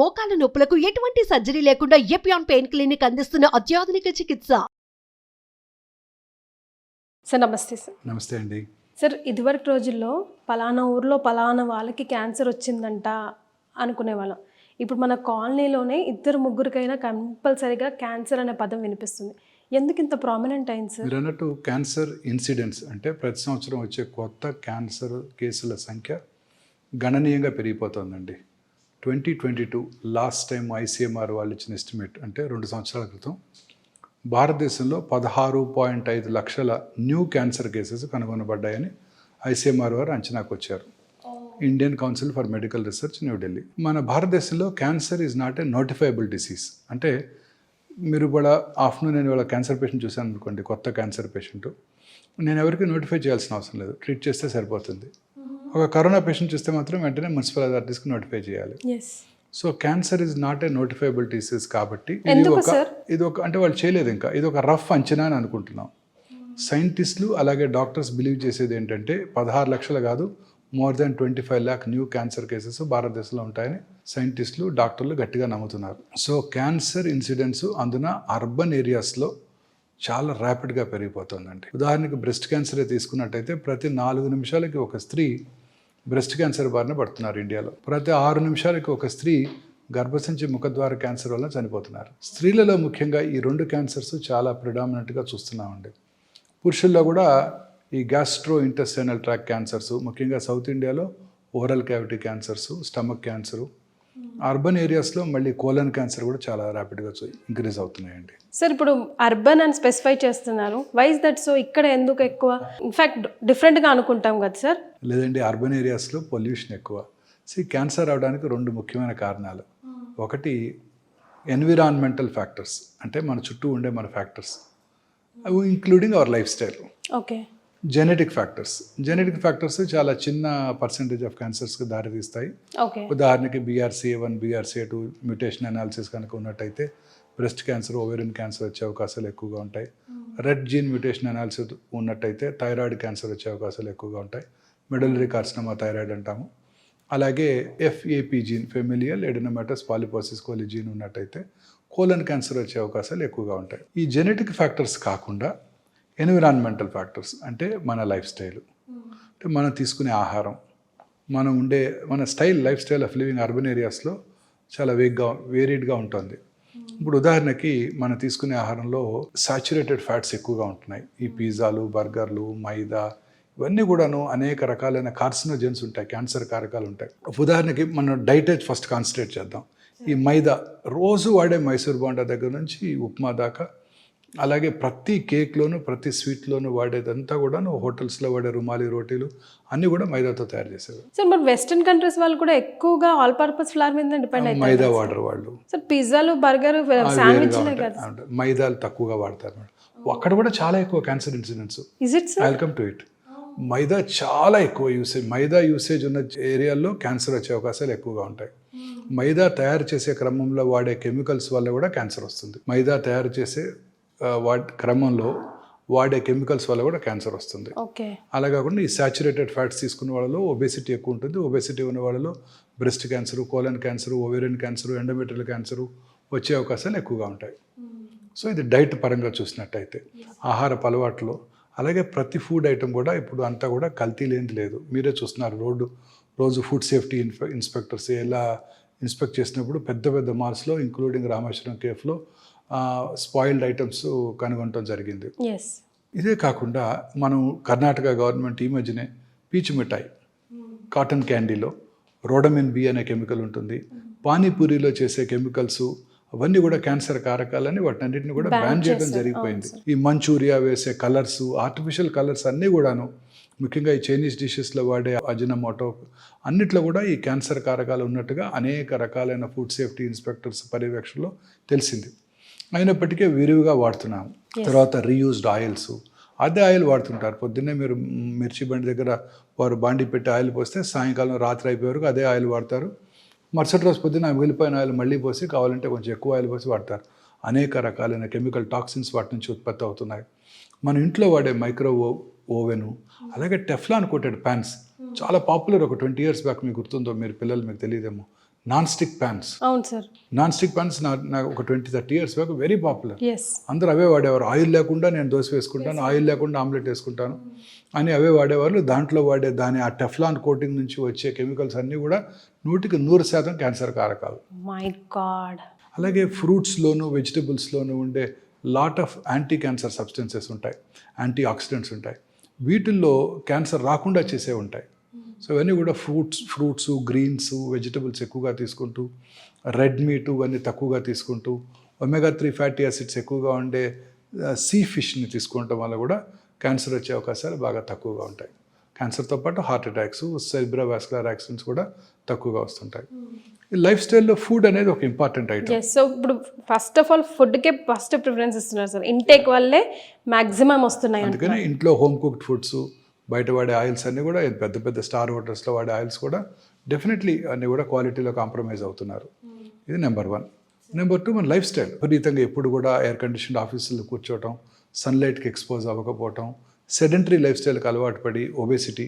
మోకాల నొప్పులకు ఎటువంటి సర్జరీ లేకుండా ఎపియాన్ పెయిన్ క్లినిక్ అందిస్తున్న అత్యాధునిక చికిత్స. సార్ నమస్తే సార్. నమస్తే అండి. సార్ ఇదివరకు రోజుల్లో పలానా ఊర్లో పలానా వాళ్ళకి క్యాన్సర్ వచ్చిందంట అనుకునేవాళ్ళం. ఇప్పుడు మన కాలనీలోనే ఇద్దరు ముగ్గురికైనా కంపల్సరీగా క్యాన్సర్ అనే పదం వినిపిస్తుంది. ఎందుకు ఇంత ప్రామినెంట్ అయింది సార్? మీరు అన్నట్టు క్యాన్సర్ ఇన్సిడెంట్స్ అంటే ప్రతి సంవత్సరం వచ్చే కొత్త క్యాన్సర్ కేసుల సంఖ్య గణనీయంగా పెరిగిపోతుందండి. 2022 లాస్ట్ టైం ICMR వాళ్ళు ఇచ్చిన ఎస్టిమేట్ అంటే 2 సంవత్సరాల క్రితం భారతదేశంలో 16.5 లక్షల న్యూ క్యాన్సర్ కేసెస్ కనుగొనబడ్డాయని ICMR వారు అంచనాకు వచ్చారు. Indian council for medical research, New Delhi. మన భారతదేశంలో cancer is not a notifiable disease. అంటే మీరు ఇవాళ ఆఫ్టర్నూన్ నేను ఇవాళ క్యాన్సర్ పేషెంట్ చూశాను అనుకోండి, కొత్త క్యాన్సర్ పేషెంట్, నేను ఎవరికి నోటిఫై చేయాల్సిన అవసరం లేదు, ట్రీట్ చేస్తే సరిపోతుంది. ఒక కరోనా పేషెంట్ చూస్తే మాత్రం వెంటనే మున్సిపల్ అథారిటీస్కి నోటిఫై చేయాలి. So cancer is not a notifiable disease కాబట్టి ఇది ఒక అంటే వాళ్ళు చేయలేదు, ఇంకా ఇది ఒక రఫ్ అంచనా అని అనుకుంటున్నాం. సైంటిస్టులు అలాగే డాక్టర్స్ బిలీవ్ చేసేది ఏంటంటే 16 లక్షలు కాదు, more than 25 lakh new cancer cases భారతదేశంలో ఉంటాయని సైంటిస్టులు డాక్టర్లు గట్టిగా నమ్ముతున్నారు. సో క్యాన్సర్ ఇన్సిడెంట్స్ అందున అర్బన్ ఏరియాస్లో చాలా ర్యాపిడ్గా పెరిగిపోతుందండి. ఉదాహరణకి బ్రెస్ట్ క్యాన్సరే తీసుకున్నట్టయితే ప్రతి 4 నిమిషాలకి ఒక స్త్రీ బ్రెస్ట్ క్యాన్సర్ బారిన పడుతున్నారు ఇండియాలో. ప్రతి 6 నిమిషాలకి ఒక స్త్రీ గర్భసంచి ముఖద్వార క్యాన్సర్ వల్ల చనిపోతున్నారు. స్త్రీలలో ముఖ్యంగా ఈ 2 క్యాన్సర్స్ చాలా ప్రిడామినెంట్గా చూస్తున్నామండి. పురుషుల్లో కూడా ఈ గ్యాస్ట్రో ఇంటెస్టైనల్ ట్రాక్ క్యాన్సర్స్, ముఖ్యంగా సౌత్ ఇండియాలో oral cavity cancers, stomach cancer, urban ఏరియాస్లో మళ్ళీ కోలన్ క్యాన్సర్ కూడా చాలా ర్యాపిడ్గా ఇంక్రీజ్ అవుతున్నాయండి. సార్ ఇప్పుడు అర్బన్ అని స్పెసిఫై చేస్తున్నారు, వైజ్ దట్? సో ఇక్కడ ఎందుకు ఎక్కువ? ఇన్ఫ్యాక్ట్ డిఫరెంట్గా అనుకుంటాం కదా సార్? లేదండి, అర్బన్ ఏరియాస్లో పొల్యూషన్ ఎక్కువ. క్యాన్సర్ అవడానికి 2 ముఖ్యమైన కారణాలు. ఒకటి ఎన్విరాన్మెంటల్ ఫ్యాక్టర్స్, అంటే మన చుట్టూ ఉండే మన ఫ్యాక్టర్స్, అవి including our life style. Okay. Genetic factors చాలా చిన్న పర్సెంటేజ్ ఆఫ్ క్యాన్సర్స్కి దారితీస్తాయి. ఉదాహరణకి BRCA1, BRCA2 మ్యూటేషన్ అనాలిసిస్ కనుక ఉన్నట్టయితే బ్రెస్ట్ క్యాన్సర్, ఓవేరియన్ క్యాన్సర్ వచ్చే అవకాశాలు ఎక్కువగా ఉంటాయి. రెడ్ జీన్ మ్యూటేషన్ అనాలిసిస్ ఉన్నట్టయితే థైరాయిడ్ క్యాన్సర్ వచ్చే అవకాశాలు ఎక్కువగా ఉంటాయి. మెడలరీ కార్సినోమా థైరాయిడ్ అంటాము. అలాగే FAP gene, familial adenomatous polyposis coli gene ఉన్నట్టయితే కోలన్ క్యాన్సర్ వచ్చే అవకాశాలు ఎక్కువగా ఉంటాయి. ఈ జెనెటిక్ ఫ్యాక్టర్స్ కాకుండా ఎన్విరాన్మెంటల్ ఫ్యాక్టర్స్ అంటే మన లైఫ్ స్టైల్, అంటే మనం తీసుకునే ఆహారం, మనం ఉండే మన life style of living urban ఏరియాస్లో చాలా వేరీడ్గా ఉంటుంది. ఇప్పుడు ఉదాహరణకి మనం తీసుకునే ఆహారంలో సాచురేటెడ్ ఫ్యాట్స్ ఎక్కువగా ఉంటున్నాయి. ఈ పిజ్జాలు, బర్గర్లు, మైదా, ఇవన్నీ కూడాను అనేక రకాలైన కార్సినోజెన్స్ ఉంటాయి, క్యాన్సర్ కారకాలు ఉంటాయి. ఉదాహరణకి మనం డైట్ ఫస్ట్ కాన్సన్ట్రేట్ చేద్దాం. ఈ మైదా రోజు వాడే మైసూర్ బోండా దగ్గర నుంచి ఉప్మా దాకా, అలాగే ప్రతి కేక్లోను ప్రతి స్వీట్లోను వాడేదంతా కూడాను హోటల్స్లో వాడే రుమాలి రోటీలు అన్నీ కూడా మైదాతో తయారు చేసేవి. సార్ మరి వెస్టర్న్ కంట్రీస్ వాళ్ళు కూడా ఎక్కువగా ఆల్ పర్పస్ ఫ్లవర్ మీద డిపెండ్ అవుతారు. మైదా వాడరు వాళ్ళు. సార్ పిజ్జాలు, బర్గర్, శాండ్విచ్లే కదా, మైదాలు తక్కువగా వాడతారు మేడం. అక్కడ కూడా చాలా ఎక్కువ cancer incidents. Welcome to it. మైదా చాలా ఎక్కువ మైదా యూసేజ్ ఉన్న ఏరియాల్లో క్యాన్సర్ వచ్చే అవకాశాలు ఎక్కువగా ఉంటాయి. మైదా తయారు చేసే క్రమంలో వాడే కెమికల్స్ వల్ల కూడా క్యాన్సర్ వస్తుంది. మైదా తయారు చేసే క్రమంలో వాడే కెమికల్స్ వల్ల కూడా క్యాన్సర్ వస్తుంది. అలా కాకుండా ఈ సాచురేటెడ్ ఫ్యాట్స్ తీసుకున్న వాళ్ళలో ఒబేసిటీ ఎక్కువ ఉంటుంది. ఒబేసిటీ ఉన్న వాళ్ళలో breast cancer, colon cancer, ovarian cancer, endometrial cancer వచ్చే అవకాశాలు ఎక్కువగా ఉంటాయి. సో ఇది డైట్ పరంగా చూసినట్టయితే ఆహారపు అలవాట్లో, అలాగే ప్రతి ఫుడ్ ఐటమ్ కూడా ఇప్పుడు అంతా కూడా కల్తీ లేనిది లేదు. మీరే చూస్తున్నారు, రోజు ఫుడ్ సేఫ్టీ ఇన్స్పెక్టర్స్ ఎలా ఇన్స్పెక్ట్ చేసినప్పుడు పెద్ద మాల్స్లో ఇంక్లూడింగ్ రామేశ్వరం కేఫ్లో స్పాయిల్డ్ ఐటమ్స్ కనుగొనడం జరిగింది. ఇదే కాకుండా మనం కర్ణాటక గవర్నమెంట్ ఈ మధ్యనే పీచు మిఠాయి, కాటన్ క్యాండీలో రోడమిన్ B అనే కెమికల్ ఉంటుంది. పానీపూరిలో చేసే కెమికల్స్ అవన్నీ కూడా క్యాన్సర్ కారకాలని వాటన్నిటిని కూడా బ్యాన్ చేయడం జరిగిపోయింది. ఈ మంచూరియా వేసే కలర్స్, ఆర్టిఫిషియల్ కలర్స్ అన్నీ కూడాను, ముఖ్యంగా ఈ చైనీస్ డిషెస్లో వాడే అజినమోటో అన్నిట్లో కూడా ఈ క్యాన్సర్ కారకాలు ఉన్నట్టుగా అనేక రకాలైన ఫుడ్ సేఫ్టీ ఇన్స్పెక్టర్స్ పర్యవేక్షణలో తెలిసింది. అయినప్పటికీ విరివిగా వాడుతున్నాము. తర్వాత రీయూజ్డ్ ఆయిల్స్, అదే ఆయిల్ వాడుతుంటారు. పొద్దున్నే మీరు మిర్చి బండి దగ్గర వారు బాండి పెట్టి ఆయిల్ పోస్తే సాయంకాలం రాత్రి అయిపోయే వరకు అదే ఆయిల్ వాడతారు. మరుసటి రోజు పొద్దున్న మిగిలిపోయిన ఆయిల్ మళ్ళీ పోసి కావాలంటే కొంచెం ఎక్కువ ఆయిల్ పోసి వాడతారు. అనేక రకాలైన కెమికల్ టాక్సిన్స్ వాటి నుంచి ఉత్పత్తి అవుతున్నాయి. మన ఇంట్లో వాడే మైక్రో ఓవెను, అలాగే టెఫ్లాన్ కోటెడ్ ప్యాన్స్ చాలా పాపులర్. ఒక 20 years బ్యాక్ మీకు గుర్తుందో, మీరు పిల్లలు మీకు తెలియదేమో, నాన్ స్టిక్ ప్యాన్స్. అవును సార్. నాన్ స్టిక్ ప్యాన్స్ నాకు ఒక 20-30 years back very popular. Yes. అందరూ అవే వాడేవారు. ఆయిల్ లేకుండా నేను దోశ వేసుకుంటాను, ఆయిల్ లేకుండా ఆమ్లెట్ వేసుకుంటాను అని అవే వాడేవాళ్ళు. దాంట్లో వాడే ఆ టెఫ్లాన్ కోటింగ్ నుంచి వచ్చే కెమికల్స్ అన్నీ కూడా 100% క్యాన్సర్ కారకాలు. My God. అలాగే ఫ్రూట్స్లోను వెజిటబుల్స్లోను ఉండే lot of anti cancer substances ఉంటాయి, యాంటీ ఆక్సిడెంట్స్ ఉంటాయి. వీటిల్లో క్యాన్సర్ రాకుండా చేసే ఉంటాయి. సో ఇవన్నీ కూడా ఫ్రూట్స్ గ్రీన్స్ వెజిటబుల్స్ ఎక్కువగా తీసుకుంటూ, రెడ్ మీటు ఇవన్నీ తక్కువగా తీసుకుంటూ, ఒమేగా-3 ఫ్యాటీ యాసిడ్స్ ఎక్కువగా ఉండే సీ ఫిష్ని తీసుకోవటం వల్ల కూడా క్యాన్సర్ వచ్చే అవకాశాలు బాగా తక్కువగా ఉంటాయి. క్యాన్సర్తో పాటు హార్ట్ అటాక్స్, సెరిబ్రోవాస్కులర్ యాక్సిడెంట్స్ కూడా తక్కువగా వస్తుంటాయి. ఈ లైఫ్ స్టైల్లో ఫుడ్ అనేది ఒక ఇంపార్టెంట్ ఐటమ్. సో ఇప్పుడు ఫస్ట్ ఆఫ్ ఆల్ ఫుడ్కే ఫస్ట్ ప్రిఫరెన్స్ ఇస్తున్నారు సార్. ఇంటేక్ వల్లే మ్యాక్సిమం వస్తున్నాయి. అందుకని ఇంట్లో హోమ్ కుక్డ్ ఫుడ్స్, బయట వాడే ఆయిల్స్ అన్నీ కూడా పెద్ద పెద్ద స్టార్ హోటల్స్లో వాడే ఆయిల్స్ కూడా డెఫినెట్లీ అన్నీ కూడా క్వాలిటీలో కాంప్రమైజ్ అవుతున్నారు. ఇది నెంబర్ 1. నెంబర్ 2 మన లైఫ్ స్టైల్. విపరీతంగా ఎప్పుడు కూడా ఎయిర్ కండిషన్డ్ ఆఫీసుల్లో కూర్చోవటం, సన్లైట్కి ఎక్స్పోజ్ అవ్వకపోవటం, సెడెంటరీ లైఫ్ స్టైల్కి అలవాటు పడి ఒబేసిటీ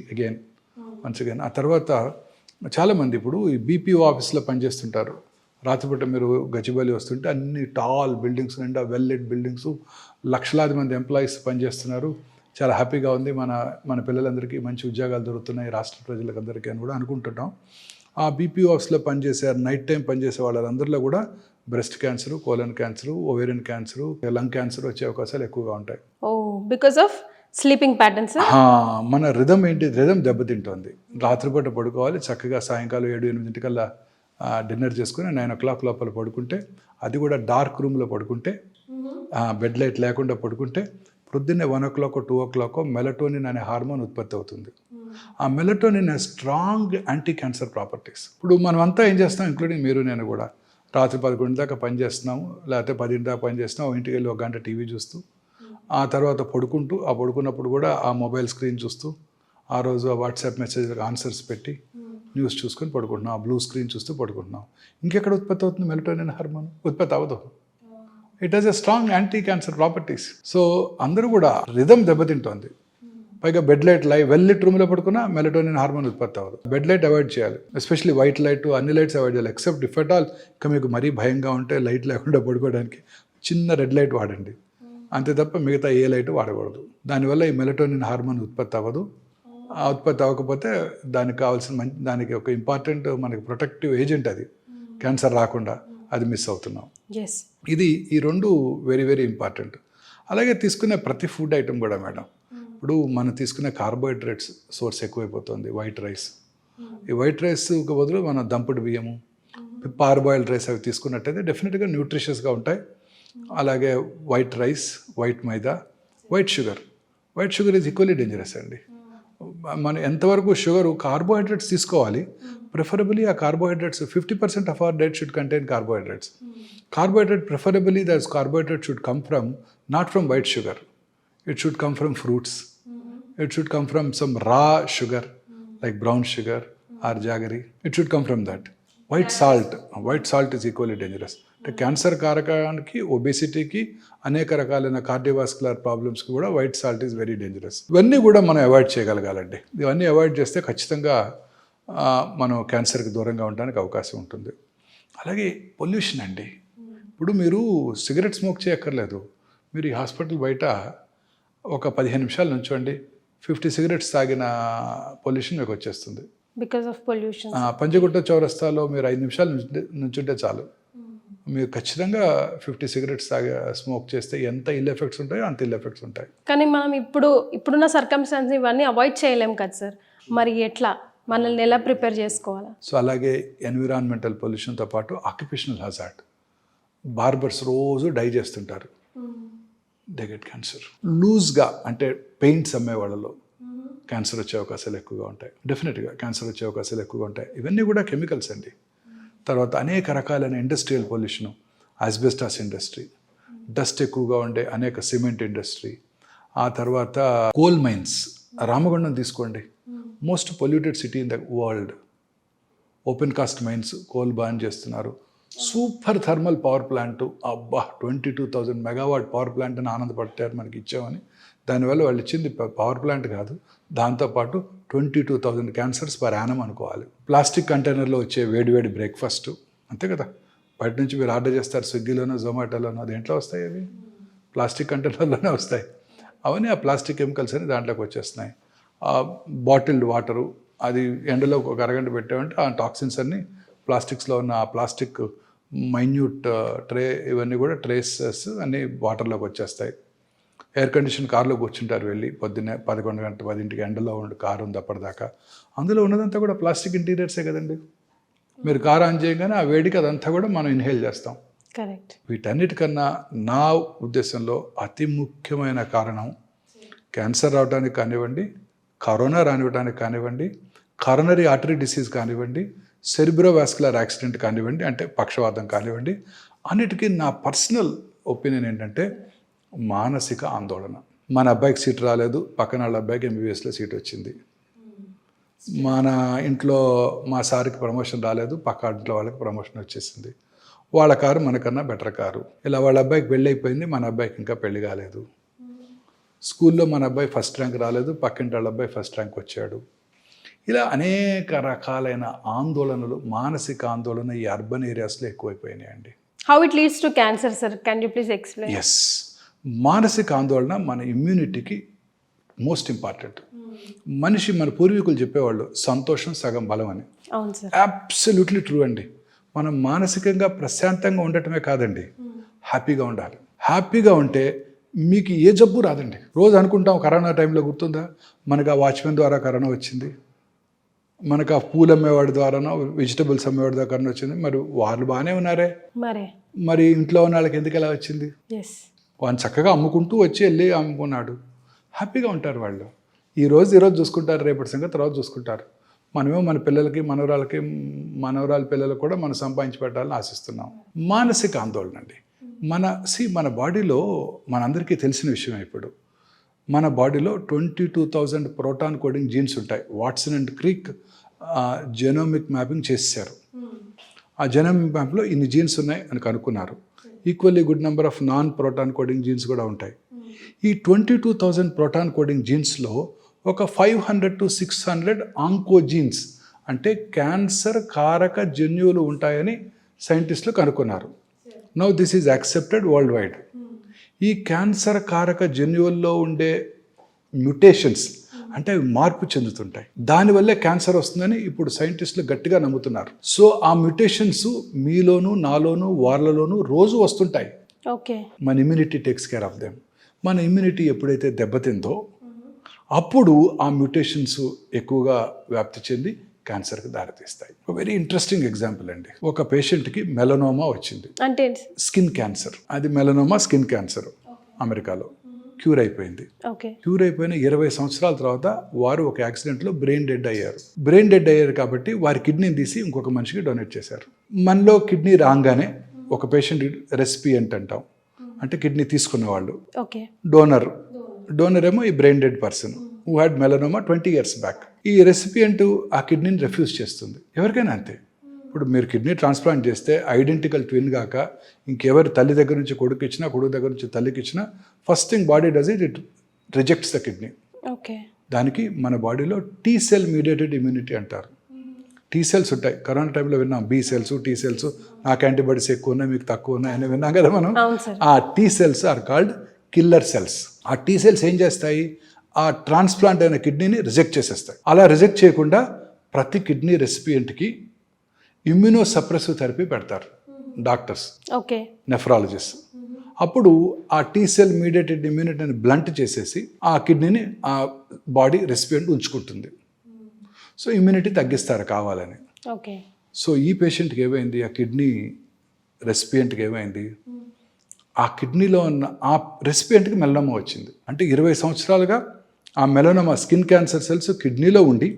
వన్స్ అగైన్. ఆ తర్వాత చాలామంది ఇప్పుడు ఈ బీపీఓ ఆఫీస్లో పనిచేస్తుంటారు. రాత్రిపూట మీరు గచ్చిబౌలి వస్తుంటే అన్ని టాల్ బిల్డింగ్స్ నిండా వెల్ లెట్ బిల్డింగ్స్, లక్షలాది మంది ఎంప్లాయీస్ పనిచేస్తున్నారు. చాలా హ్యాపీగా ఉంది, మన పిల్లలందరికీ మంచి ఉద్యోగాలు దొరుకుతున్నాయి రాష్ట్ర ప్రజలకు అందరికీ అని కూడా అనుకుంటున్నాం. ఆ బీపీఓ ఆఫీస్లో పనిచేసే నైట్ టైం పనిచేసే వాళ్ళందరిలో కూడా breast cancer, colon cancer, ovarian cancer, lung cancer వచ్చే అవకాశాలు ఎక్కువగా ఉంటాయి. Because of sleeping patterns. మన రిథం రిథం దెబ్బతింటోంది. రాత్రిపూట పడుకోవాలి, చక్కగా సాయంకాలం 7-8 డిన్నర్ చేసుకుని 9 o'clock లోపల పడుకుంటే, అది కూడా డార్క్ రూమ్లో పడుకుంటే, బెడ్ లైట్ లేకుండా పడుకుంటే, పొద్దున్నే 1 o'clock 2 o'clock మెలటోనిన్ అనే హార్మోన్ ఉత్పత్తి అవుతుంది. ఆ melatonin strong anti cancer properties. ఇప్పుడు మనం అంతా ఏం చేస్తాం, ఇంక్లూడింగ్ మీరు నేను కూడా, రాత్రి 11 దాకా పని చేస్తున్నాము, లేకపోతే 10 దాకా పని చేస్తున్నాము, ఇంటికి వెళ్ళి 1 గంట టీవీ చూస్తూ, ఆ తర్వాత పడుకున్నప్పుడు కూడా ఆ మొబైల్ స్క్రీన్ చూస్తూ, ఆ రోజు ఆ వాట్సాప్ మెసేజ్లకు ఆన్సర్స్ పెట్టి న్యూస్ చూసుకొని పడుకుంటున్నాం, ఆ బ్లూ స్క్రీన్ చూస్తూ పడుకుంటున్నాం. ఇంకెక్కడ ఉత్పత్తి అవుతుంది మెలటోనిన్ హార్మోన్? ఉత్పత్తి అవ్వదు. It has a strong anti cancer properties. So అందరూ కూడా రిథం దెబ్బతింటోంది. పైగా బెడ్ లైట్ వెల్ లైట్ రూమ్లో పడుకున్నా మెలటోనిన్ హార్మోన్ ఉత్పత్తి అవ్వదు. బెడ్ లైట్ అవాయిడ్ చేయాలి, ఎస్పెషల్లీ వైట్ లైట్, అన్ని లైట్స్ అవాయిడ్ చేయాలి. ఎక్సెప్ట్ ఇఫ్ ఎట్ ఆల్ ఇంకా మీకు మరీ భయంగా ఉంటే లైట్ లేకుండా పడుకోవడానికి చిన్న రెడ్ లైట్ వాడండి, అంతే తప్ప మిగతా ఏ లైట్ వాడకూడదు. దానివల్ల ఈ మెలటోనిన్ హార్మోన్ ఉత్పత్తి అవ్వదు. ఆ ఉత్పత్తి అవ్వకపోతే దానికి కావాల్సిన దానికి ఒక ఇంపార్టెంట్ మనకి ప్రొటెక్టివ్ ఏజెంట్, అది క్యాన్సర్ రాకుండా, అది మిస్ అవుతున్నాం. ఇది ఈ 2 వెరీ వెరీ ఇంపార్టెంట్. అలాగే తీసుకునే ప్రతి ఫుడ్ ఐటమ్ కూడా మేడం, ఇప్పుడు మనం తీసుకునే కార్బోహైడ్రేట్స్ సోర్స్ ఎక్కువైపోతుంది. వైట్ రైస్, ఈ వైట్ రైస్కి బదులు మనం దంపుడు బియ్యము, పార్బాయిల్డ్ రైస్ అవి తీసుకున్నట్టయితే డెఫినెట్గా న్యూట్రిషియస్గా ఉంటాయి. అలాగే white rice, white maida, white sugar is equally dangerous అండి. మనం ఎంతవరకు కార్బోహైడ్రేట్స్ తీసుకోవాలి, ప్రిఫరబుల్లీ ఆ carbohydrates 50% of our diet should contain carbohydrates. Preferably that carbohydrate should come from, not from white sugar. It should come from fruits. It should come from some raw sugar like brown sugar or jaggery. It should come from that. White salt is equally dangerous. అంటే cancer కారకానికి, ఒబేసిటీకి, అనేక రకాలైన cardiovascular ప్రాబ్లమ్స్కి కూడా white salt is very dangerous. ఇవన్నీ కూడా మనం avoid చేయగలగాలండి. ఇవన్నీ avoid చేస్తే ఖచ్చితంగా మనం క్యాన్సర్కి దూరంగా ఉండడానికి అవకాశం ఉంటుంది. అలాగే పొల్యూషన్ అండి. ఇప్పుడు మీరు సిగరెట్ స్మోక్ చేయక్కర్లేదు, మీరు ఈ హాస్పిటల్ బయట ఒక 15 నిమిషాలు నుంచోండి, 50 సిగరెట్స్ తాగిన పొల్యూషన్ మీకు వచ్చేస్తుంది. Because of pollution. పంజగుట్ట చౌరస్తాలో మీరు 5 నిమిషాలు నుంచుంటే చాలు, మీరు ఖచ్చితంగా 50 సిగరెట్స్ స్మోక్ చేస్తే ఎంత ఇల్ ఎఫెక్ట్స్ ఉంటాయో అంత ఇల్ ఎఫెక్ట్స్ ఉంటాయి. కానీ మనం ఇప్పుడున్న సర్కమ్స్టాన్స్ ఇవన్నీ అవాయిడ్ చేయలేం కదా సార్, మరి ఎట్లా మనల్ని ఎలా ప్రిపేర్ చేసుకోవాలా? సో అలాగే ఎన్విరాన్మెంటల్ పొల్యూషన్తో పాటు ఆక్యుపేషనల్ హజార్డ్. బార్బర్స్ రోజు డై చేస్తుంటారు, దే గెట్ క్యాన్సర్. లూజ్గా అంటే పెయింట్స్ అమ్మే వాళ్ళలో క్యాన్సర్ వచ్చే అవకాశాలు ఎక్కువగా ఉంటాయి. డెఫినెట్గా క్యాన్సర్ వచ్చే అవకాశాలు ఎక్కువగా ఉంటాయి. ఇవన్నీ కూడా కెమికల్స్ అండి. తర్వాత అనేక రకాలైన industrial pollution, asbestos industry, dust ఎక్కువగా ఉండే అనేక సిమెంట్ ఇండస్ట్రీ, ఆ తర్వాత కోల్ మైన్స్. రామగుండం తీసుకోండి, most polluted city in the world. Open cast mines, coal ban చేస్తున్నారు. సూపర్ థర్మల్ పవర్ ప్లాంట్, అబ్బా 22,000 మెగావాట్ పవర్ ప్లాంట్ అని ఆనందపడతారు మనకి ఇచ్చామని. దానివల్ల వాళ్ళు ఇచ్చింది పవర్ ప్లాంట్ కాదు, దాంతోపాటు 22,000 క్యాన్సర్స్ పర్ యానం అనుకోవాలి. ప్లాస్టిక్ కంటైనర్లో వచ్చే వేడివేడి బ్రేక్ఫాస్ట్ అంతే కదా, బయట నుంచి మీరు ఆర్డర్ చేస్తారు స్విగ్గీలోనో జొమాటోలోనో, దేంట్లో వస్తాయి అవి? ప్లాస్టిక్ కంటైనర్లోనే వస్తాయి. అవన్నీ ఆ ప్లాస్టిక్ కెమికల్స్ అని దాంట్లోకి వచ్చేస్తున్నాయి. ఆ బాటిల్డ్ వాటరు అది ఎండలో ఒక అరగంట పెట్టామంటే ఆ టాక్సిన్స్ అన్నీ ప్లాస్టిక్స్లో ఉన్న ఆ ప్లాస్టిక్ మైన్యూట్ ట్రే ఇవన్నీ కూడా ట్రేసెస్ అన్నీ వాటర్లోకి వచ్చేస్తాయి. ఎయిర్ కండిషన్ కార్లో కూర్చుంటారు వెళ్ళి పొద్దున్నే 11 గంట 10 ఎండలో ఉండి కారు ఉంది అప్పటిదాకా, అందులో ఉన్నదంతా కూడా ప్లాస్టిక్ ఇంటీరియర్సే కదండి. మీరు కారు ఆన్ చేయగానే ఆ వేడికి అదంతా కూడా మనం ఇన్హేల్ చేస్తాం. కరెక్ట్. వీటన్నిటికన్నా నా ఉద్దేశంలో అతి ముఖ్యమైన కారణం క్యాన్సర్ రావడానికి కానివ్వండి, కరోనా రానివ్వడానికి కానివ్వండి, కరోనరీ ఆర్టరీ డిసీజ్ కానివ్వండి, సెరిబ్రోవాస్కులర్ యాక్సిడెంట్ కానివ్వండి, అంటే పక్షవాతం కానివ్వండి, అన్నిటికీ నా పర్సనల్ ఒపీనియన్ ఏంటంటే మానసిక ఆందోళన. మన అబ్బాయికి సీట్ రాలేదు, పక్కన వాళ్ళ అబ్బాయికి ఎంబీబీఎస్లో సీట్ వచ్చింది. మన ఇంట్లో మా సార్కి ప్రమోషన్ రాలేదు, పక్క ఇంట్లో వాళ్ళకి ప్రమోషన్ వచ్చేసింది. వాళ్ళ కారు మనకన్నా బెటర్ కారు. ఇలా వాళ్ళ అబ్బాయికి పెళ్ళి అయిపోయింది, మన అబ్బాయికి ఇంకా పెళ్లి కాలేదు. స్కూల్లో మన అబ్బాయి ఫస్ట్ ర్యాంక్ రాలేదు, పక్కింటి వాళ్ళ అబ్బాయి ఫస్ట్ ర్యాంక్ వచ్చాడు. ఇలా అనేక రకాలైన ఆందోళనలు, మానసిక ఆందోళన ఈ అర్బన్ ఏరియాస్లో ఎక్కువైపోయినాయండి. How it leads to cancer sir, can you please explain? Yes, మానసిక ఆందోళన మన ఇమ్యూనిటీకి మోస్ట్ ఇంపార్టెంట్. మనిషి, మన పూర్వీకులు చెప్పేవాళ్ళు సంతోషం సగం బలం అని. అవును సార్, అబ్సల్యూట్లీ ట్రూ అండి. మనం మానసికంగా ప్రశాంతంగా ఉండటమే కాదండి, హ్యాపీగా ఉండాలి. హ్యాపీగా ఉంటే మీకు ఏ జబ్బు రాదండి. రోజు అనుకుంటాం కరోనా టైంలో గుర్తుందా, మనకు ఆ వాచ్మెన్ ద్వారా కరోనా వచ్చింది, మనకు ఆ పూలు అమ్మేవాడి ద్వారానో వెజిటబుల్స్ అమ్మేవాడి ద్వారా కరోనా వచ్చింది. మరి వాళ్ళు బాగానే ఉన్నారే, మరి ఇంట్లో ఉన్న వాళ్ళకి ఎందుకు ఎలా వచ్చింది? వాళ్ళు చక్కగా అమ్ముకుంటూ వచ్చి వెళ్ళి అమ్ముకున్నాడు, హ్యాపీగా ఉంటారు వాళ్ళు. ఈరోజు చూసుకుంటారు, రేపటి సంగతి తర్వాత చూసుకుంటారు. మనమేమో మన పిల్లలకి, మనవరాల పిల్లలకు కూడా మనం సంపాదించి పెట్టాలని ఆశిస్తున్నాం. మానసిక ఆందోళన అండి. మన బాడీలో మనందరికీ తెలిసిన విషయం, ఇప్పుడు మన బాడీలో 22,000 ప్రోటాన్ కోడింగ్ జీన్స్ ఉంటాయి. Watson and creek genomic mapping చేశారు. ఆ జెనోమిక్ మ్యాప్లో ఇన్ని జీన్స్ ఉన్నాయి అని కనుక్కున్నారు. Equally good number of non proton coding jeans కూడా ఉంటాయి. ఈ 22,000 ప్రోటాన్ కోడింగ్ జీన్స్లో ఒక 500 to 600 ఆంకోజీన్స్, అంటే క్యాన్సర్ కారక జన్యువులు ఉంటాయని సైంటిస్టులు కనుక్కున్నారు. Now this is accepted world wide. ఈ క్యాన్సర్ కారక జన్యువుల్లో ఉండే మ్యుటేషన్స్ అంటే అవి మార్పు చెందుతుంటాయి, దానివల్లే క్యాన్సర్ వస్తుందని ఇప్పుడు సైంటిస్టులు గట్టిగా నమ్ముతున్నారు. సో ఆ మ్యుటేషన్స్ మీలోను, నాలోను, వాళ్ళలోనూ రోజు వస్తుంటాయి. మన immunity takes care of them. మన ఇమ్యూనిటీ ఎప్పుడైతే దెబ్బతిందో అప్పుడు ఆ మ్యుటేషన్స్ ఎక్కువగా వ్యాప్తి చెంది క్యాన్సర్కి దారితీస్తాయి. ఒక వెరీ ఇంట్రెస్టింగ్ ఎగ్జాంపుల్ అండి. ఒక పేషెంట్కి మెలనోమా వచ్చింది, అంటే స్కిన్ క్యాన్సర్. అది మెలనోమా స్కిన్ క్యాన్సర్, అమెరికాలో క్యూర్ అయిపోయింది. క్యూర్ అయిపోయిన 20 సంవత్సరాల తర్వాత వారు ఒక యాక్సిడెంట్లో బ్రెయిన్ డెడ్ అయ్యారు కాబట్టి వారి కిడ్నీని తీసి ఇంకొక మనిషికి డొనేట్ చేశారు. మనలో కిడ్నీ రాగానే ఒక పేషెంట్ రెసిపియంట్ అంటాం, అంటే కిడ్నీ తీసుకున్న వాళ్ళు. డోనర్ ఏమో ఈ brain dead person who had melanoma 20 years back. ఈ రెసిపియంట్ ఆ కిడ్నీని రిఫ్యూజ్ చేస్తుంది. ఎవరికైనా అంతే. ఇప్పుడు మీరు కిడ్నీ ట్రాన్స్ప్లాంట్ చేస్తే ఐడెంటికల్ ట్విన్ కాక ఇంకెవరి తల్లి దగ్గర నుంచి కొడుకు ఇచ్చినా, కొడుకు దగ్గర నుంచి తల్లికి ఇచ్చినా, first thing body does it rejects the kidney. దానికి మన బాడీలో టీ సెల్ మీడియేటెడ్ ఇమ్యూనిటీ అంటారు. టీ సెల్స్ ఉంటాయి. కరోనా టైంలో విన్నాం బి సెల్స్, టీ సెల్స్. నాకు యాంటీబాడీస్ ఎక్కువ ఉన్నాయి, మీకు తక్కువ ఉన్నాయి అని విన్నాం కదా మనం. ఆ T cells are called killer cells. ఆ టీ సెల్స్ ఏం చేస్తాయి, ఆ ట్రాన్స్ప్లాంట్ అయిన కిడ్నీని రిజెక్ట్ చేసేస్తాయి. అలా రిజెక్ట్ చేయకుండా ప్రతి కిడ్నీ రెసిపియంట్కి ఇమ్యూనో సప్రెసివ్ థెరపీ పెడతారు డాక్టర్స్, నెఫ్రాలజిస్ట్. అప్పుడు ఆ టీ సెల్ మీడియేటెడ్ ఇమ్యూనిటీని బ్లంట్ చేసేసి ఆ కిడ్నీని ఆ బాడీ రెసిపియంట్ ఉంచుకుంటుంది. సో ఇమ్యూనిటీ తగ్గిస్తారు కావాలని. సో ఈ పేషెంట్కి ఏమైంది, ఆ కిడ్నీ రెసిపియంట్కి ఏమైంది, ఆ కిడ్నీలో ఉన్న ఆ రెసిపియంట్కి మెలనోమా వచ్చింది. అంటే 20 సంవత్సరాలుగా ఆ మెలనోమా స్కిన్ క్యాన్సర్ సెల్స్ కిడ్నీలో ఉండి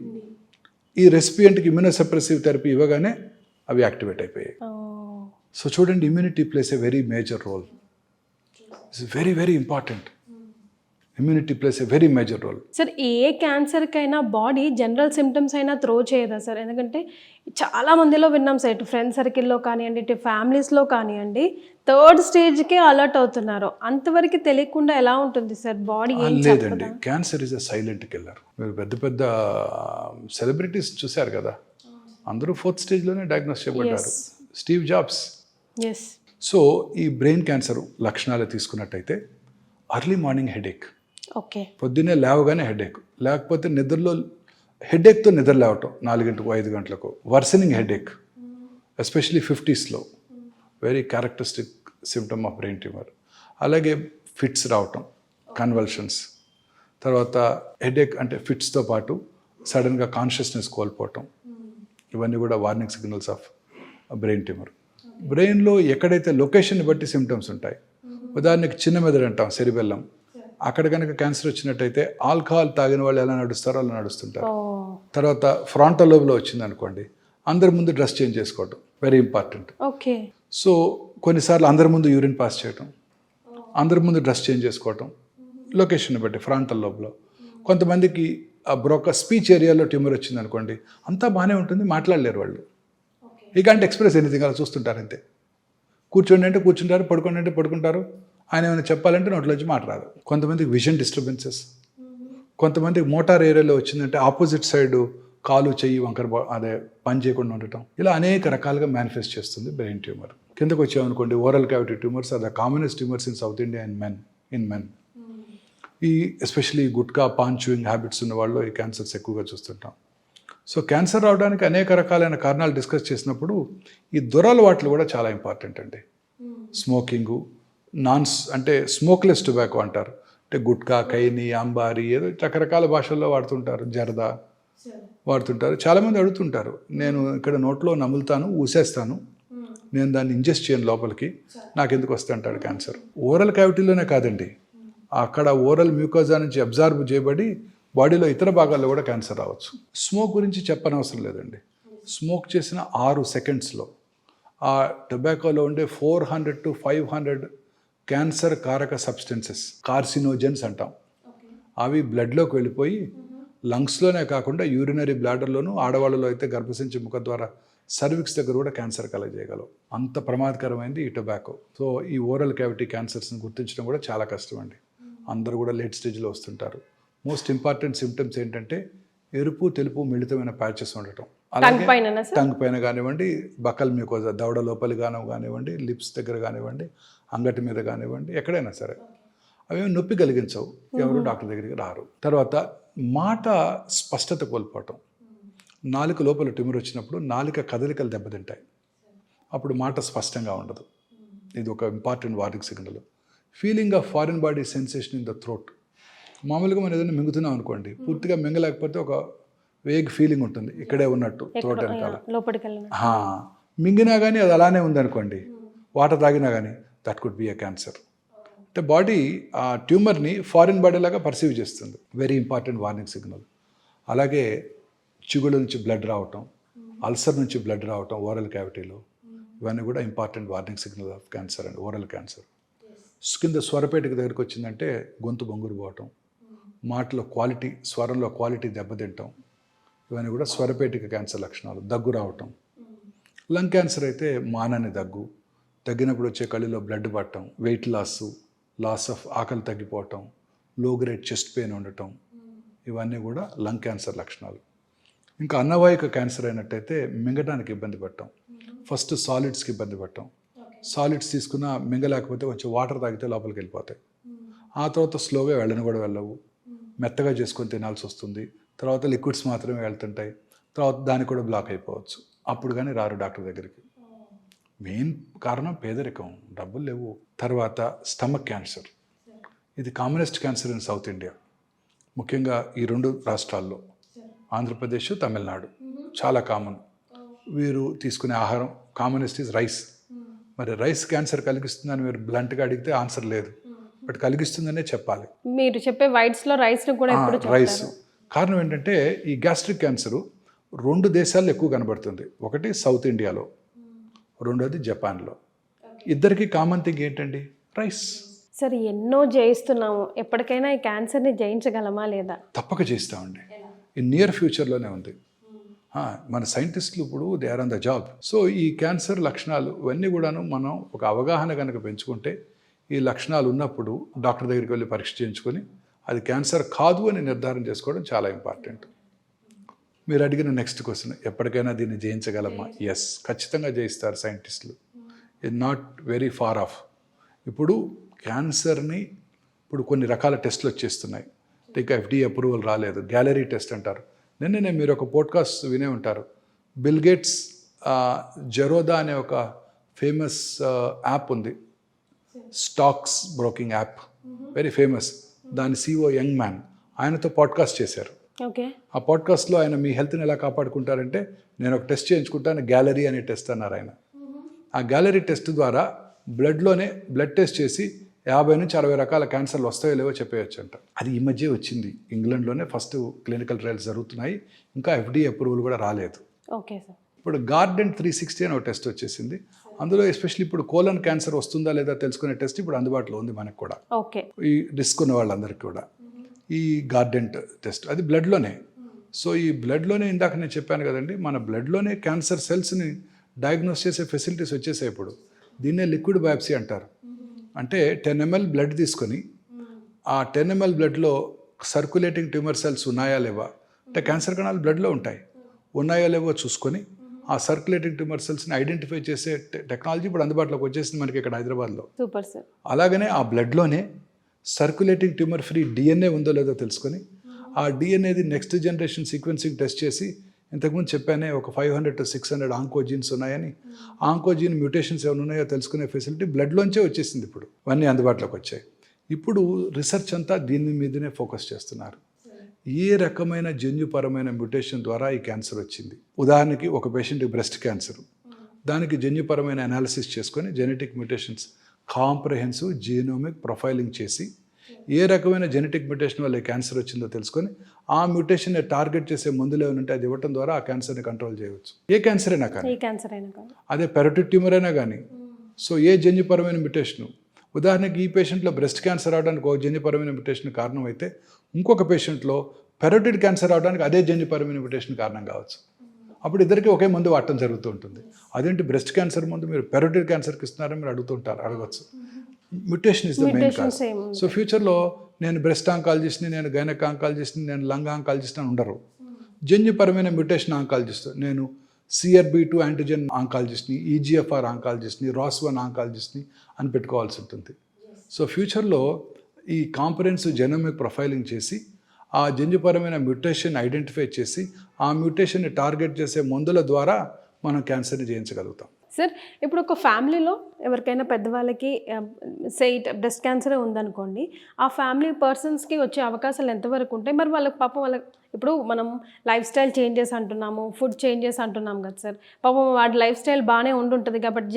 ఈ రెసిపియంట్కి ఇమ్యూనోసప్రెసివ్ థెరపీ ఇవ్వగానే అవి యాక్టివేట్ అయిపోయాయి. సో చూడండి, immunity plays a very major role. It's very very important. Immunity plays a very major role. Sir ఏ క్యాన్సర్కైనా బాడీ జనరల్ సిమ్టమ్స్ అయినా త్రో చేయదా సార్? ఎందుకంటే చాలా మందిలో విన్నాం సార్, ఇటు ఫ్రెండ్ సర్కిల్లో కానివ్వండి, ఇటు ఫ్యామిలీస్లో కానివ్వండి, థర్డ్ స్టేజ్కే అలర్ట్ అవుతున్నారు. అంతవరకు తెలియకుండా ఎలా ఉంటుంది సార్ బాడీ? లేదండి, cancer is a silent killer. మీరు పెద్ద పెద్ద సెలబ్రిటీస్ చూశారు కదా, అందరూ 4th స్టేజ్లోనే డయాగ్నోస్ చేయబడ్డారు. Steve Jobs. ఎస్. సో ఈ బ్రెయిన్ క్యాన్సర్ లక్షణాలు తీసుకున్నట్టయితే అర్లీ మార్నింగ్ హెడేక్, ఓకే, పొద్దున్నే లేవగానే హెడేక్, లేకపోతే నిద్రలో హెడేక్తో నిద్ర లేవటం 4 గంటలకు 5 గంటలకు, వర్సనింగ్ హెడేక్ ఎస్పెషలీ 50sలో, very characteristic symptom of brain tumour. అలాగే ఫిట్స్ రావటం, కన్వల్షన్స్, తర్వాత హెడేక్ అంటే ఫిట్స్తో పాటు సడన్గా కాన్షియస్నెస్ కోల్పోవటం, ఇవన్నీ కూడా warning signals of brain tumour. బ్రెయిన్లో ఎక్కడైతే లొకేషన్ని బట్టి సిమ్టమ్స్ ఉంటాయి. ఉదాహరణకి చిన్న మెదడు అంటాం, సెరిబెల్లం, అక్కడ కనుక క్యాన్సర్ వచ్చినట్టయితే ఆల్కహాల్ తాగిన వాళ్ళు ఎలా నడుస్తారో అలా నడుస్తుంటారు. తర్వాత ఫ్రాంటల్ లోబ్లో వచ్చింది అనుకోండి, అందరి ముందు డ్రెస్ చేంజ్ చేసుకోవటం వెరీ ఇంపార్టెంట్. ఓకే. సో కొన్నిసార్లు అందరి ముందు యూరిన్ పాస్ చేయటం, అందరి ముందు డ్రెస్ చేంజ్ చేసుకోవటం, లొకేషన్ని బట్టి ఫ్రాంటల్ లోబ్లో. కొంతమందికి బ్రోక స్పీచ్ ఏరియాలో ట్యూమర్ వచ్చింది అనుకోండి, అంతా బాగానే ఉంటుంది, మాట్లాడలేరు వాళ్ళు, ఈ కాంట్ ఎక్స్ప్రెస్ ఎనీథింగ్, అలా చూస్తుంటారు అంతే. కూర్చోండి అంటే కూర్చుంటారు, పడుకోండి అంటే పడుకుంటారు, ఆయన ఏమైనా చెప్పాలంటే నోట్లోంచి మాట రాదు. కొంతమందికి విజన్ డిస్టర్బెన్సెస్, కొంతమందికి మోటార్ ఏరియాలో వచ్చిందంటే ఆపోజిట్ సైడ్ కాలు చెయ్యి వంకర అదే పని చేయకుండా ఉండటం, ఇలా అనేక రకాలుగా మేనిఫెస్ట్ చేస్తుంది బ్రెయిన్ ట్యూమర్. కిందకు వచ్చామనుకోండి, oral cavity tumours are the commonest tumours in south India in men. ఈ especially gutka paan chewing habits ఉన్న వాళ్ళు ఈ క్యాన్సర్స్ ఎక్కువగా చూస్తుంటాం. సో క్యాన్సర్ రావడానికి అనేక రకాలైన కారణాలు డిస్కస్ చేసినప్పుడు ఈ దురలవాట్లు కూడా చాలా ఇంపార్టెంట్ అండి. స్మోకింగు, అంటే స్మోక్లెస్ టొబాకో అంటారు, అంటే గుట్కా, కైని, అంబారి, ఏదో రకరకాల భాషల్లో వాడుతుంటారు, జర్దా వాడుతుంటారు. చాలామంది అడుగుతుంటారు, నేను ఇక్కడ నోట్లో నములుతాను, ఊసేస్తాను, నేను దాన్ని ఇంజెస్ట్ చేయను లోపలికి, నాకు ఎందుకు వస్తే అంటాడు క్యాన్సర్. ఓరల్ క్యావిటీలోనే కాదండి, అక్కడ ఓరల్ మ్యూకోజా నుంచి అబ్జార్బ్ చేయబడి బాడీలో ఇతర భాగాల్లో కూడా క్యాన్సర్ రావచ్చు. స్మోక్ గురించి చెప్పనవసరం లేదండి. స్మోక్ చేసిన 6 సెకండ్స్లో ఆ టొబాకోలో ఉండే 400 to 500 క్యాన్సర్ కారక సబ్స్టెన్సెస్, కార్సినోజెన్స్ అంటాం, అవి బ్లడ్లోకి వెళ్ళిపోయి లంగ్స్లోనే కాకుండా యూరినరీ బ్లాడర్లోను, ఆడవాళ్ళలో అయితే గర్భసంచి ముఖ ద్వారా సర్విక్స్ దగ్గర కూడా క్యాన్సర్ కలగజేయగలవు. అంత ప్రమాదకరమైంది ఈ టొబాకో. సో ఈ ఓరల్ క్యావిటీ క్యాన్సర్స్ని గుర్తించడం కూడా చాలా కష్టం అండి. అందరూ కూడా లేట్ స్టేజ్లో వస్తుంటారు. మోస్ట్ ఇంపార్టెంట్ సిమ్టమ్స్ ఏంటంటే ఎరుపు తెలుపు మిళితమైన ప్యాచెస్ ఉండటం, అలాగే టంగ్ పైన కానివ్వండి, బకల్ మ్యూకోజా దవడ లోపలి కానివ్వండి, లిప్స్ దగ్గర కానివ్వండి, అంగటి మీద కానివ్వండి, ఎక్కడైనా సరే అవి నొప్పి కలిగించవు, ఎవరు డాక్టర్ దగ్గరికి రారు. తర్వాత మాట స్పష్టత కోల్పోవటం, నాలుక లోపల ట్యూమర్ వచ్చినప్పుడు నాలుక కదలికలు దెబ్బతింటాయి, అప్పుడు మాట స్పష్టంగా ఉండదు. ఇది ఒక important warning signal. Feeling of foreign body sensation in the throat. మామూలుగా మనం ఏదైనా మింగుతున్నాం అనుకోండి, పూర్తిగా మింగలేకపోతే ఒక వేగ్ ఫీలింగ్ ఉంటుంది, ఇక్కడే ఉన్నట్టు థ్రోట్ వెనకాల. మింగినా కానీ అది అలానే ఉందనుకోండి, వాటర్ తాగినా కానీ, that could be a cancer. అంటే బాడీ ఆ ట్యూమర్ని ఫారిన్ బాడీ లాగా పర్సీవ్ చేస్తుంది, వెరీ ఇంపార్టెంట్ వార్నింగ్ సిగ్నల్. అలాగే చిగుళ్ళ నుంచి బ్లడ్ రావటం, అల్సర్ నుంచి బ్లడ్ రావటం ఓరల్ క్యావిటీలో, ఇవన్నీ కూడా important warning signal off cancer and oral cancer. కింద స్వరపేటిక దగ్గరికి వచ్చిందంటే గొంతు బొంగురు పోవటం, మాటలో క్వాలిటీ, స్వరంలో క్వాలిటీ దెబ్బతింటాం, ఇవన్నీ కూడా స్వరపేటిక క్యాన్సర్ లక్షణాలు. దగ్గు రావటం, లంగ్ క్యాన్సర్ అయితే మానని దగ్గు, తగ్గినప్పుడు వచ్చే కళ్ళలో బ్లడ్ పట్టడం, వెయిట్ లాస్ ఆఫ్ ఆకలి తగ్గిపోవటం, లో గ్రేడ్ చెస్ట్ పెయిన్ ఉండటం, ఇవన్నీ కూడా లంగ్ క్యాన్సర్ లక్షణాలు. ఇంకా అన్నవాహిక క్యాన్సర్ అయినట్టయితే మింగడానికి ఇబ్బంది పడటం, ఫస్ట్ సాలిడ్స్కి ఇబ్బంది పడటం, సాలిడ్స్ తీసుకున్న మింగలేకపోతే కొంచెం వాటర్ తాగితే లోపలికి వెళ్ళిపోతాయి, ఆ తర్వాత స్లోగా వెళ్ళని కూడా వెళ్ళవు, మెత్తగా చేసుకొని తినాల్సి వస్తుంది, తర్వాత లిక్విడ్స్ మాత్రమే వెళ్తుంటాయి, తర్వాత దానికి కూడా బ్లాక్ అయిపోవచ్చు, అప్పుడు కానీ రారు డాక్టర్ దగ్గరికి. మెయిన్ కారణం పేదరికం, డబ్బులు లేవు. తర్వాత స్టమక్ క్యాన్సర్, ఇది commonest cancer in south India, ముఖ్యంగా ఈ 2 రాష్ట్రాల్లో, ఆంధ్రప్రదేశ్, తమిళనాడు చాలా కామన్. వీరు తీసుకునే ఆహారం కామనెస్ట్ ఈజ్ రైస్. మరి రైస్ క్యాన్సర్ కలిగిస్తుందని మీరు బ్లంట్గా అడిగితే ఆన్సర్ లేదు, బట్ కలిగిస్తుందనే చెప్పాలి. మీరు చెప్పే వైట్స్లో రైస్ను కూడా రైస్ కారణం ఏంటంటే ఈ గ్యాస్ట్రిక్ క్యాన్సరు 2 దేశాల్లో ఎక్కువ కనబడుతుంది. ఒకటి సౌత్ ఇండియాలో, రెండోది జపాన్లో. ఇద్దరికి కామన్ థింగ్ ఏంటండి? రైస్. సరే ఎన్నో జయిస్తున్నాము, ఎప్పటికైనా ఈ క్యాన్సర్ని జయించగలమా లేదా? తప్పక చేస్తామండి. ఈ నియర్ ఫ్యూచర్లోనే ఉంది. మన సైంటిస్టులు ఇప్పుడు they are on the job. So ఈ క్యాన్సర్ లక్షణాలు ఇవన్నీ కూడాను మనం ఒక అవగాహన కనుక పెంచుకుంటే, ఈ లక్షణాలు ఉన్నప్పుడు డాక్టర్ దగ్గరికి వెళ్ళి పరీక్ష చేయించుకొని అది క్యాన్సర్ కాదు అని నిర్ధారణ చేసుకోవడం చాలా ఇంపార్టెంట్. మీరు అడిగిన నెక్స్ట్ క్వశ్చన్, ఎప్పటికైనా దీన్ని జయించగలమా? ఎస్, ఖచ్చితంగా జయిస్తారు సైంటిస్టులు. It not very far off. ఇప్పుడు క్యాన్సర్ని ఇప్పుడు కొన్ని రకాల టెస్టులు వచ్చేస్తున్నాయి, ఇంకా FDA అప్రూవల్ రాలేదు. గ్యాలరీ టెస్ట్ అంటారు. నిన్ననే మీరు ఒక పోడ్కాస్ట్ వినే ఉంటారు. బిల్ గేట్స్ జెరోదా అనే ఒక ఫేమస్ యాప్ ఉంది, stocks broking app, very famous. దాని CEO యంగ్ మ్యాన్, ఆయనతో పాడ్కాస్ట్ చేశారు. ఓకే. ఆ పాడ్కాస్ట్లో ఆయన మీ హెల్త్ని ఎలా కాపాడుకుంటారంటే, నేను ఒక టెస్ట్ చేయించుకుంటాను, గ్యాలరీ అనే టెస్ట్ అన్నారు ఆయన. ఆ గ్యాలరీ టెస్ట్ ద్వారా బ్లడ్లోనే బ్లడ్ టెస్ట్ చేసి 50 నుంచి 60 రకాల క్యాన్సర్లు వస్తాయో లేవో చెప్పేయచ్చు అంట. అది ఈ మధ్య వచ్చింది, ఇంగ్లాండ్లోనే ఫస్ట్ క్లినికల్ ట్రయల్స్ జరుగుతున్నాయి, ఇంకా FDA అప్రూవల్ కూడా రాలేదు. Okay sir. ఇప్పుడు గార్డెన్ 360 అని ఒక టెస్ట్ వచ్చేసింది. అందులో ఎస్పెషల్లీ ఇప్పుడు కోలన్ క్యాన్సర్ వస్తుందా లేదా తెలుసుకునే టెస్ట్ ఇప్పుడు అందుబాటులో ఉంది మనకు కూడా. ఓకే. ఈ రిస్క్ ఉన్న వాళ్ళందరికీ కూడా ఈ గార్డెన్ టెస్ట్, అది బ్లడ్లోనే. సో ఈ బ్లడ్లోనే ఇందాక నేను చెప్పాను కదండి, మన బ్లడ్లోనే క్యాన్సర్ సెల్స్ని డయాగ్నోస్ చేసే ఫెసిలిటీస్ వచ్చేసాయి ఇప్పుడు. దీన్నే లిక్విడ్ బయాప్సీ అంటారు. అంటే 10 ml బ్లడ్ తీసుకొని ఆ 10 ml బ్లడ్లో సర్క్యులేటింగ్ ట్యూమర్ సెల్స్ ఉన్నాయా లేవా, అంటే క్యాన్సర్ కణాలు బ్లడ్లో ఉంటాయి, ఉన్నాయో లేవో చూసుకొని ఆ సర్క్యులేటింగ్ ట్యూమర్ సెల్స్ని ఐడెంటిఫై చేసే టెక్నాలజీ ఇప్పుడు అందుబాటులోకి వచ్చేసింది మనకి ఇక్కడ హైదరాబాద్లో. Super sir. అలాగనే ఆ బ్లడ్లోనే సర్క్యులేటింగ్ ట్యూమర్ ఫ్రీ DNA ఉందో లేదో తెలుసుకొని ఆ DNAది నెక్స్ట్ జనరేషన్ సీక్వెన్సింగ్ టెస్ట్ చేసి, ఇంతకుముందు చెప్పానే ఒక 500 to 600 ఆంకోజీన్స్ ఉన్నాయని, ఆంకోజీన్ మ్యూటేషన్స్ ఏమైనా ఉన్నాయో తెలుసుకునే ఫెసిలిటీ బ్లడ్లోంచే వచ్చేసింది. ఇప్పుడు ఇవన్నీ అందుబాటులోకి వచ్చాయి. ఇప్పుడు రీసెర్చ్ అంతా దీని మీదనే ఫోకస్ చేస్తున్నారు. ఏ రకమైన జన్యుపరమైన మ్యూటేషన్ ద్వారా ఈ క్యాన్సర్ వచ్చింది. ఉదాహరణకి ఒక పేషెంట్కి బ్రెస్ట్ క్యాన్సర్, దానికి జన్యుపరమైన అనాలిసిస్ చేసుకొని genetic mutations comprehensive genomic profiling చేసి ఏ రకమైన జెనెటిక్ మ్యూటేషన్ వల్ల క్యాన్సర్ వచ్చిందో తెలుసుకొని ఆ మ్యూటేషన్ని టార్గెట్ చేసే మందులు ఏమైనా ఉంటే అది ఇవ్వడం ద్వారా ఆ క్యాన్సర్ని కంట్రోల్ చేయవచ్చు. ఏ క్యాన్సర్ అయినా కానీ, అదే పెరోటిడ్ ట్యూమర్ అయినా కానీ. సో ఏ జన్యుపరమైన మ్యూటేషను, ఉదాహరణకి ఈ పేషెంట్లో బ్రెస్ట్ క్యాన్సర్ అవడానికి ఒక జన్యుపరమైన మ్యూటేషన్ కారణం అయితే, ఇంకొక పేషెంట్లో పెరోటిడ్ క్యాన్సర్ అవడానికి అదే జన్యుపరమైన మ్యూటేషన్ కారణం కావచ్చు. అప్పుడు ఇద్దరికి ఒకే మందు వాడటం జరుగుతూ ఉంటుంది. అదేంటి బ్రెస్ట్ క్యాన్సర్ ముందు మీరు పెరోటిడ్ క్యాన్సర్కి ఇస్తున్నారని మీరు అడగవచ్చు. Mutation is the main cause. So ఫ్యూచర్లో నేను బ్రెస్ట్ ఆంకాలజిస్ట్ని, నేను గైనక్ ఆంకాలజిస్ట్ని, నేను లంగ్ ఆంకాలజిస్ట్ అని ఉండరు. జన్యుపరమైన మ్యూటేషన్ ఆంకాలజిస్ట్, నేను CRB2 యాంటీజెన్ ఆంకాలజిస్ట్ని, EGFR ఆంకాలజిస్ట్ని, ROS1 ఆంకాలజిస్ట్ని అని పెట్టుకోవాల్సి ఉంటుంది. సో ఫ్యూచర్లో ఈ కాంప్రహెన్సివ్ జెనోమిక్ ప్రొఫైలింగ్ చేసి ఆ జన్యుపరమైన మ్యూటేషన్ ఐడెంటిఫై చేసి ఆ మ్యూటేషన్ని టార్గెట్ చేసే మందుల ద్వారా మనం క్యాన్సర్ని జయించగలుగుతాం. సార్, ఇప్పుడు ఒక ఫ్యామిలీలో ఎవరికైనా పెద్దవాళ్ళకి బ్రెస్ట్ క్యాన్సరే ఉందనుకోండి, ఆ ఫ్యామిలీ పర్సన్స్కి వచ్చే అవకాశాలు ఎంతవరకు ఉంటాయి? మరి వాళ్ళకి పాపం ఇప్పుడు మనం లైఫ్ స్టైల్ చేంజెస్ అంటున్నాము, ఫుడ్ చేంజెస్ అంటున్నాం కదా సార్. పాపం వాడి లైఫ్ స్టైల్ బాగానే ఉంటుంది కాబట్టి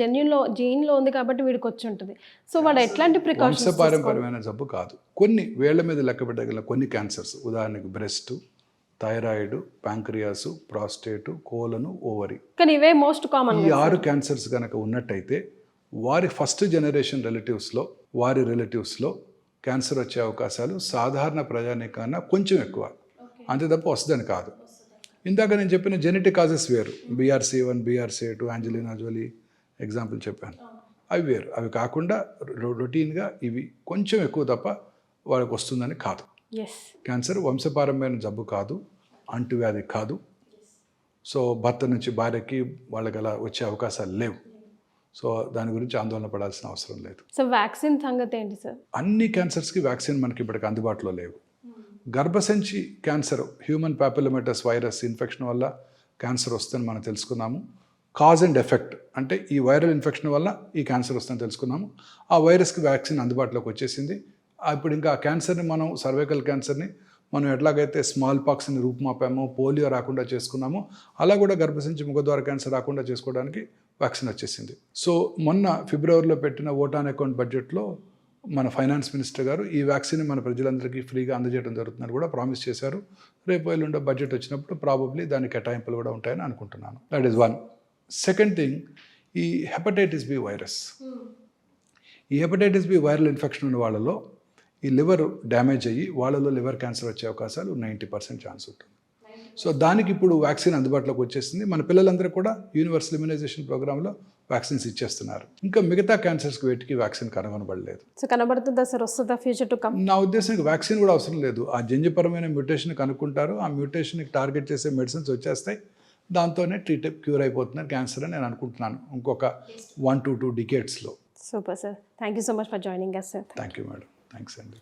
జీన్లో ఉంది కాబట్టి వీడికి వచ్చి ఉంటుంది. సో వాడు ఎట్లాంటి ప్రికాషన్స్? వంశపారంపర్యమైన జబ్బు కాదు, కొన్ని వేళ్ల మీద లెక్క పెట్టగల కొన్ని క్యాన్సర్స్, ఉదాహరణకి బ్రెస్ట్, థైరాయిడ్, ప్యాంక్రియాసు, ప్రాస్టేటు, కోలను, ఓవరీ. కానీ ఇవే మోస్ట్ కామన్. ఈ 6 క్యాన్సర్స్ కనుక ఉన్నట్టయితే వారి ఫస్ట్ జనరేషన్ వారి రిలేటివ్స్లో క్యాన్సర్ వచ్చే అవకాశాలు సాధారణ ప్రజానికన్నా కొంచెం ఎక్కువ, అంతే తప్ప వస్తుందని కాదు. ఇందాక నేను చెప్పిన జెనెటిక్ కాజెస్ వేరు, BRCA1, BRCA2, యాంజెలినా జోలీ ఎగ్జాంపుల్ చెప్పాను, అవి వేరు. అవి కాకుండా రొటీన్గా ఇవి కొంచెం ఎక్కువ తప్ప వాళ్ళకి వస్తుందని కాదు. క్యాన్సర్ వంశపారంపర్యమైన జబ్బు కాదు, అంటువ్యాధి కాదు. సో భర్త నుంచి భార్యకి వాళ్ళకి అలా వచ్చే అవకాశాలు లేవు. సో దాని గురించి ఆందోళన పడాల్సిన అవసరం లేదు. సో వ్యాక్సిన్ సంగతి ఏంటి సార్? అన్ని క్యాన్సర్స్కి వ్యాక్సిన్ మనకి ఇప్పటికి అందుబాటులో లేవు. గర్భసంచి క్యాన్సర్, హ్యూమన్ పాపిలోమేటస్ వైరస్ ఇన్ఫెక్షన్ వల్ల క్యాన్సర్ వస్తుందని మనం తెలుసుకున్నాము. కాజ్ అండ్ ఎఫెక్ట్ అంటే ఈ వైరల్ ఇన్ఫెక్షన్ వల్ల ఈ క్యాన్సర్ వస్తుందని తెలుసుకున్నాము. ఆ వైరస్కి వ్యాక్సిన్ అందుబాటులోకి వచ్చేసింది. ఇప్పుడు ఇంకా క్యాన్సర్ని మనం, సర్వైకల్ క్యాన్సర్ని మనం ఎట్లాగైతే స్మాల్ పాక్స్ని రూపుమాపామో, పోలియో రాకుండా చేసుకున్నామో, అలా కూడా గర్భసంచి ముఖద్వార క్యాన్సర్ రాకుండా చేసుకోవడానికి వ్యాక్సిన్ వచ్చేసింది. సో మొన్న ఫిబ్రవరిలో పెట్టిన ఓట్ ఆన్ అకౌంట్ బడ్జెట్లో మన ఫైనాన్స్ మినిస్టర్ గారు ఈ వ్యాక్సిన్ మన ప్రజలందరికీ ఫ్రీగా అందజేయడం జరుగుతుందని కూడా ప్రామిస్ చేశారు. రేపు ఎల్లుండో బడ్జెట్ వచ్చినప్పుడు ప్రాబబ్లీ దాని కేటాయింపులు కూడా ఉంటాయని అనుకుంటున్నాను. That is one. Second thing, ఈ హెపటైటిస్ B వైరస్. ఈ హెపటైటిస్ బి వైరల్ ఇన్ఫెక్షన్ ఉన్న వాళ్ళలో ఈ లివర్ డ్యామేజ్ అయ్యి వాళ్ళలో లివర్ క్యాన్సర్ వచ్చే అవకాశాలు 90% ఛాన్స్ ఉంటుంది. సో దానికి ఇప్పుడు వ్యాక్సిన్ అందుబాటులోకి వచ్చేసింది. మన పిల్లలందరూ కూడా యూనివర్సల్ ఇమ్యునైజేషన్ ప్రోగ్రాంలో వ్యాక్సిన్స్ ఇచ్చేస్తున్నారు. ఇంకా మిగతా క్యాన్సర్స్కి వీటికి వ్యాక్సిన్ కనుగొనబడలేదు. సో కనబడుతుందా సార్, వస్తుందా ఫ్యూచర్ టు కమ్? నా ఉద్దేశానికి వ్యాక్సిన్ కూడా అవసరం లేదు. ఆ జన్యుపరమైన మ్యూటేషన్ కనుక్కుంటారు, ఆ మ్యూటేషన్కి టార్గెట్ చేసే మెడిసిన్స్ వచ్చేస్తాయి, దాంతోనే క్యూర్ అయిపోతున్నారు క్యాన్సర్ అని నేను అనుకుంటున్నాను ఇంకొక 1 to 2 decades. Super sir, thank you so much for joining us sir. Thank you madam, thanks అండి.